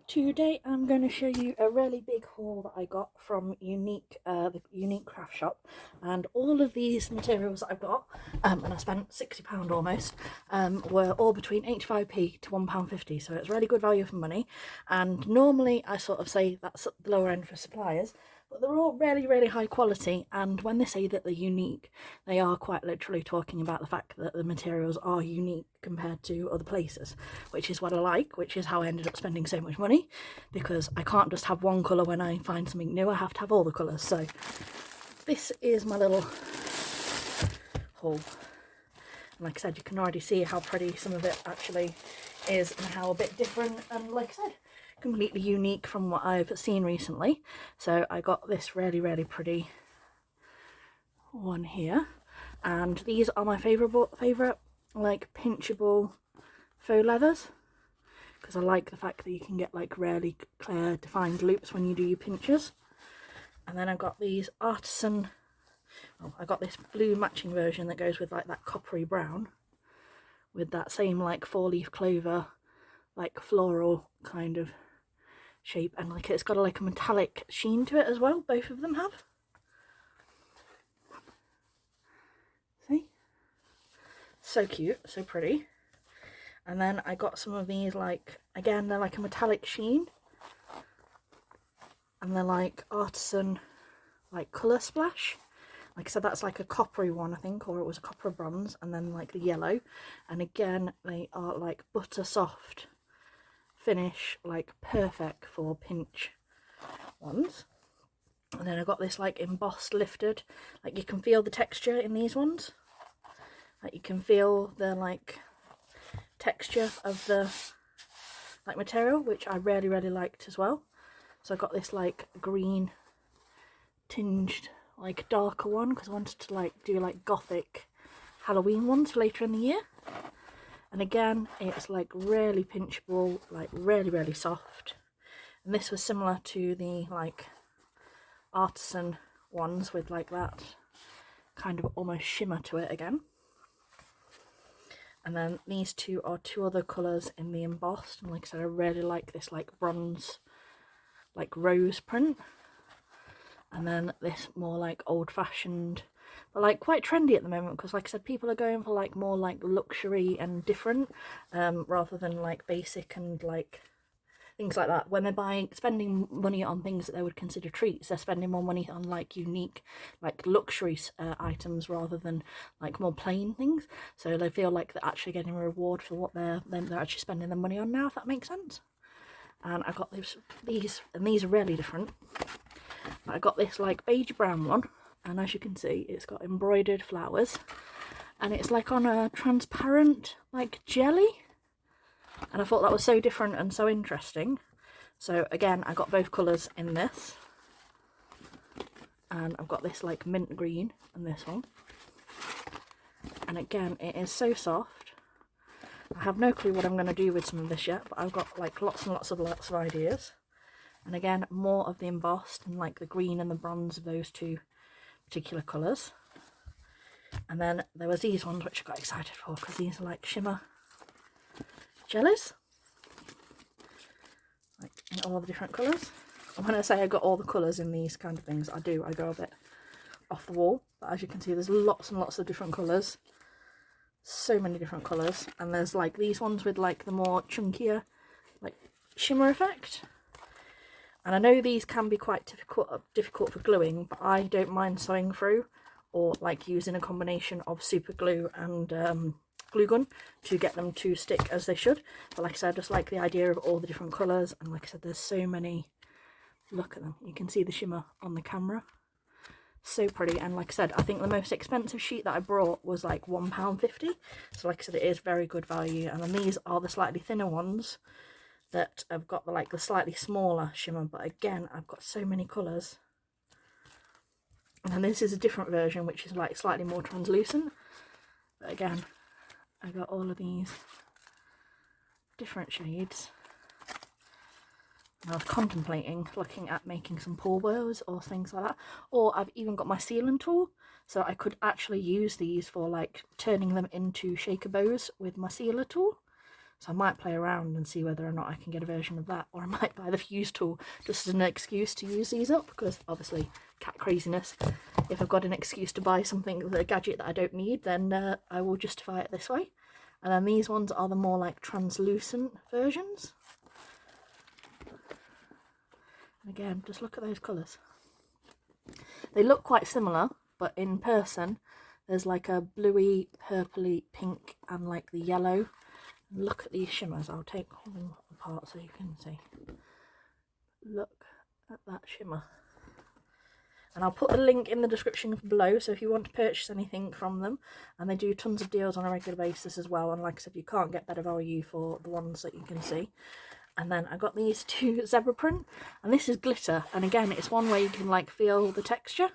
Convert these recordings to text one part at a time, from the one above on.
Today I'm going to show you a really big haul that I got from the Unique Craft Shop, and all of these materials that I've got, and I spent £60 almost, were all between 85p to £1.50, so it's really good value for money. And normally I sort of say that's at the lower end for suppliers, but they're all really high quality, and when they say that they're unique, they are quite literally talking about the fact that the materials are unique compared to other places, which is what I like, which is how I ended up spending so much money, because I can't just have one colour when I find something new. I have to have all the colours. So this is my little haul, and like I said, you can already see how pretty some of it actually is and how a bit different, and like I said, completely unique from what I've seen recently. So I got this really pretty one here, and these are my favourite like pinchable faux leathers, because I like the fact that you can get like really clear defined loops when you do your pinches. And then I've got these artisan, I got this blue matching version that goes with like that coppery brown with that same like 4-leaf clover like floral kind of shape, and like it's got like a metallic sheen to it as well. Both of them have. See? So cute, so pretty. And then I got some of these, like, again, they're like a metallic sheen, and they're like artisan like colour splash. Like I said, that's like a coppery one, I think, or it was a copper bronze, and then like the yellow. And again, they are like butter soft finish, like perfect for pinch ones. And then I got this like embossed lifted, like you can feel the texture in these ones, like you can feel the like texture of the like material, which I really liked as well. So I got this like green tinged like darker one, because I wanted to like do like gothic Halloween ones for later in the year. And again, it's like really pinchable, like really soft. And this was similar to the like artisan ones with like that kind of almost shimmer to it again. And then these two are two other colours in the embossed, and like I said, I really like this like bronze like rose print. And then this more like old-fashioned, but like quite trendy at the moment, because like I said, people are going for like more like luxury and different, rather than like basic and like things like that. When they're spending money on things that they would consider treats, they're spending more money on like unique, like luxury items rather than like more plain things. So they feel like they're actually getting a reward for what they're actually spending their money on now, if that makes sense. And I got these, and these are really different. I got this like beige brown one, and as you can see, it's got embroidered flowers, and it's like on a transparent like jelly, and I thought that was so different and so interesting. So again, I got both colours in this, and I've got this like mint green and this one, and again, it is so soft. I have no clue what I'm going to do with some of this yet, but I've got like lots of ideas. And again, more of the embossed and like the green and the bronze of those two particular colours. And then there was these ones which I got excited for, because these are like shimmer jellies, like in all the different colours. And when I say I got all the colours in these kind of things, I go a bit off the wall. But as you can see, there's lots and lots of different colours. So many different colours. And there's like these ones with like the more chunkier like shimmer effect. And I know these can be quite difficult for gluing, but I don't mind sewing through, or like using a combination of super glue and glue gun to get them to stick as they should. But like I said, I just like the idea of all the different colours, and like I said, there's so many. Look at them, you can see the shimmer on the camera. So pretty. And like I said, I think the most expensive sheet that I brought was like £1.50. So like I said, it is very good value. And then these are the slightly thinner ones that I've got the slightly smaller shimmer, but again, I've got so many colours. And then this is a different version, which is like slightly more translucent. But again, I got all of these different shades. And I was contemplating looking at making some pull bows or things like that. Or I've even got my sealing tool, so I could actually use these for like turning them into shaker bows with my sealer tool. So I might play around and see whether or not I can get a version of that, or I might buy the fuse tool just as an excuse to use these up, because obviously cat craziness. If I've got an excuse to buy something, a gadget that I don't need, then I will justify it this way. And then these ones are the more like translucent versions. And again, just look at those colours. They look quite similar, but in person there's like a bluey, purpley, pink and like the yellow. Look at these shimmers. I'll take them apart so you can see. Look at that shimmer. And I'll put the link in the description below, so if you want to purchase anything from them, and they do tons of deals on a regular basis as well, and like I said, you can't get better value for the ones that you can see. And then I got these two zebra print, and this is glitter, and again it's one where you can like feel the texture,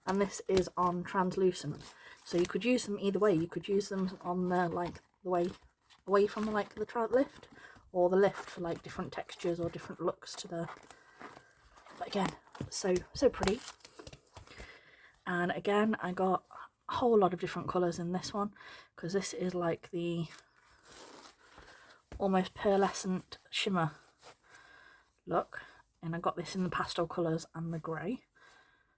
and this is on translucent, so you could use them either way. You could use them on the like the way away from like the lift, or the lift for like different textures or different looks to the, but again, so pretty. And again I got a whole lot of different colours in this one, because this is like the almost pearlescent shimmer look, and I got this in the pastel colours and the grey,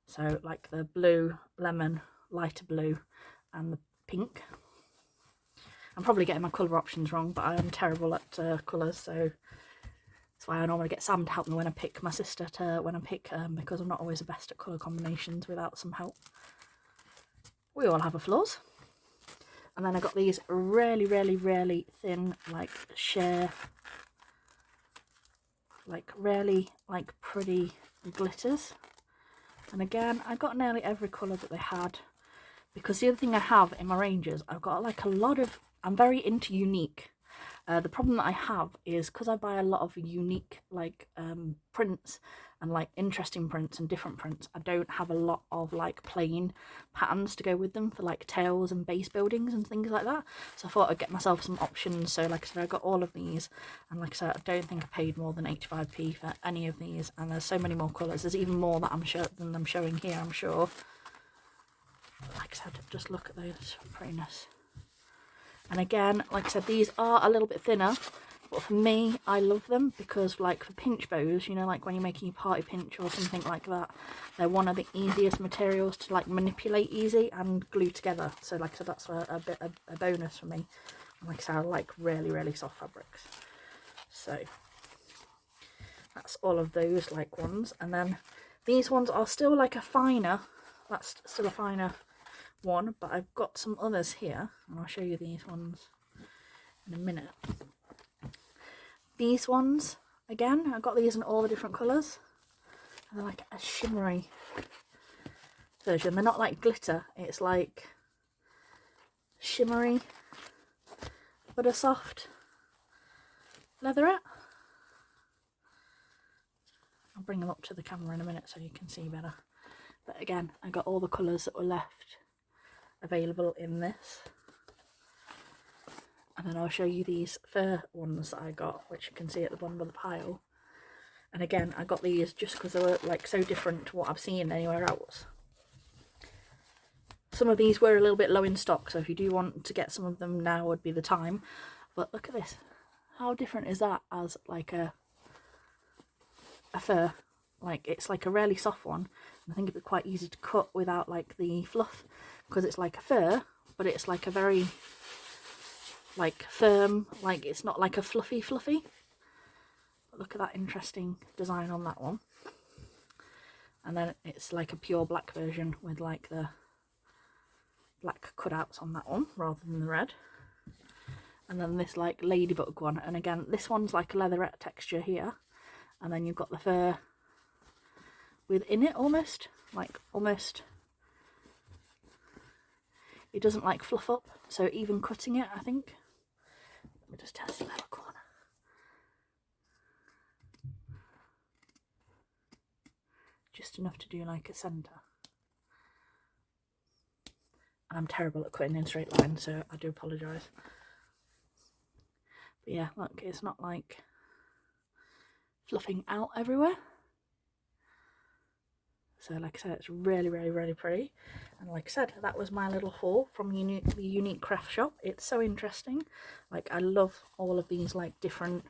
so like the blue, lemon, lighter blue and the pink. I'm probably getting my colour options wrong, but I am terrible at colours, so that's why I normally get Sam to help me when I pick, my sister to when I pick, because I'm not always the best at colour combinations without some help. We all have our flaws. And then I got these really thin, like sheer, like really like pretty glitters. And again, I got nearly every colour that they had, because the other thing I have in my ranges, I've got like a lot of, I'm very into unique. The problem that I have is because I buy a lot of unique like prints and like interesting prints and different prints, I don't have a lot of like plain patterns to go with them for like tails and base buildings and things like that. So I thought I'd get myself some options. So like I said, I got all of these, and like I said, I don't think I paid more than 85p for any of these, and there's so many more colours. There's even more that I'm sure than I'm showing here, I'm sure. But like I said, just look at those prettiness. And again, like I said, these are a little bit thinner, but for me, I love them because like for pinch bows, you know, like when you're making a party pinch or something like that, they're one of the easiest materials to like manipulate easy and glue together. So like I said, that's a bonus for me. And like I said, I like really soft fabrics. So that's all of those like ones. And then these ones are still like a finer, that's still a finer one, but I've got some others here, and I'll show you these ones in a minute. These ones, again, I got these in all the different colours, and they're like a shimmery version. They're not like glitter, it's like shimmery but a soft leatherette. I'll bring them up to the camera in a minute so you can see better. But again, I got all the colours that were left available in this, and then I'll show you these fur ones that I got, which you can see at the bottom of the pile. And again, I got these just because they were like so different to what I've seen anywhere else. Some of these were a little bit low in stock, so if you do want to get some of them, now would be the time. But look at this, how different is that as like a fur? Like it's like a really soft one. I think it'd be quite easy to cut without like the fluff, because it's like a fur, but it's like a very like firm, like it's not like a fluffy. But look at that interesting design on that one. And then it's like a pure black version with like the black cutouts on that one rather than the red. And then this like ladybug one, and again this one's like a leatherette texture here, and then you've got the fur within it almost, like almost, it doesn't like fluff up, so even cutting it, I think, let me just test the other corner, just enough to do like a centre. And I'm terrible at cutting in straight lines, so I do apologise. But yeah, look, it's not like fluffing out everywhere. So like I said, it's really, really, really pretty. And like I said, that was my little haul from the Unique Craft Shop. It's so interesting. Like, I love all of these like different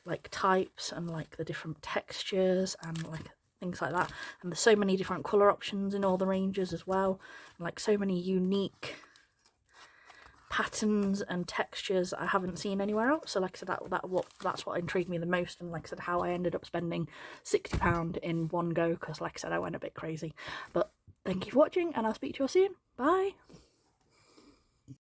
like types and like the different textures and like things like that. And there's so many different colour options in all the ranges as well. And, like, so many unique patterns and textures I haven't seen anywhere else. So like I said, that's what intrigued me the most, and like I said, how I ended up spending £60 in one go, because like I said, I went a bit crazy. But thank you for watching, and I'll speak to you all soon. Bye.